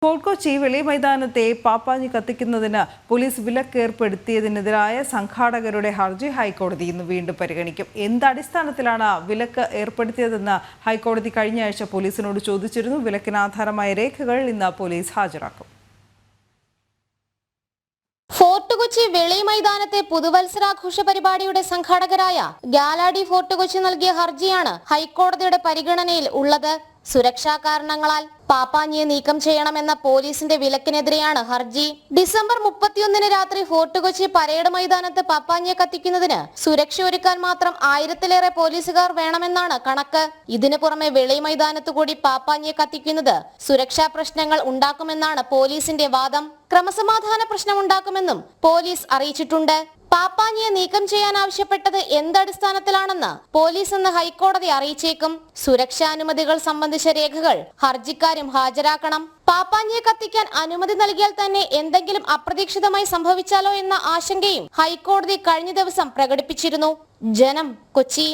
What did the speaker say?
Fort Kochi വെളി മൈതാനത്തെ പാപ്പാഞ്ഞി കത്തിക്കുന്നതിന് police വിലക്കേർപ്പെടുത്തിയതിനെതിരായ സംഘാടകരുടെ ഹർജി ഹൈക്കോടതി ഇന്ന് വീണ്ടും പരിഗണിക്കും. എന്തടിസ്ഥാനത്തിലാണ് വിലക്ക് ഏർപ്പെടുത്തിയതെന്ന് ഹൈക്കോടതി കഴിഞ്ഞ ആഴ്ച പോലീസിനോട് ചോദിച്ചിരുന്നു. വിലക്കിന് ആധാരമായ രേഖകൾ ഇന്ന് പോലീസ് ഹാജരാക്കും. ഫോർട്ട് കൊച്ചി വെളി മൈതാനത്തെ പുതുവത്സരാഘോഷ പരിപാടിയുടെ സംഘാടകരായ ഗാലാഡി ഫോർട്ട് കൊച്ചി നൽകിയ ഹർജിയാണ് ഹൈക്കോടതിയുടെ പരിഗണനയിൽ ഉള്ളത്. സുരക്ഷാ കാരണങ്ങളാൽ പാപ്പാഞ്ഞിയെ നീക്കം ചെയ്യണമെന്ന പോലീസിന്റെ വിലക്കിനെതിരെയാണ് ഹർജി. ഡിസംബർ 31 രാത്രി ഫോർട്ട് കൊച്ചി പരേഡ് മൈതാനത്ത് പാപ്പാഞ്ഞിയെ കത്തിക്കുന്നതിന് സുരക്ഷ ഒരുക്കാൻ മാത്രം 1000-ലേറെ പോലീസുകാർ വേണമെന്നാണ് കണക്ക്. ഇതിനു പുറമെ വെളി മൈതാനത്ത് കൂടി പാപ്പാഞ്ഞിയെ കത്തിക്കുന്നത് സുരക്ഷാ പ്രശ്നങ്ങൾ ഉണ്ടാക്കുമെന്നാണ് പോലീസിന്റെ വാദം. ക്രമസമാധാന പ്രശ്നമുണ്ടാക്കുമെന്നും പോലീസ് അറിയിച്ചിട്ടുണ്ട്. പാപ്പാഞ്ഞിയെ നീക്കം ചെയ്യാൻ ആവശ്യപ്പെട്ടത് എന്തടിസ്ഥാനത്തിലാണെന്ന് പോലീസ് ഇന്ന് ഹൈക്കോടതി അറിയിച്ചേക്കും. സുരക്ഷാനുമതികൾ സംബന്ധിച്ച രേഖകൾ ഹർജിക്കാരും ഹാജരാക്കണം. പാപ്പാഞ്ഞിയെ കത്തിക്കാൻ അനുമതി നൽകിയാൽ തന്നെ എന്തെങ്കിലും അപ്രതീക്ഷിതമായി സംഭവിച്ചാലോ എന്ന ആശങ്കയും ഹൈക്കോടതി കഴിഞ്ഞ ദിവസം പ്രകടിപ്പിച്ചിരുന്നു. ജനം, കൊച്ചി.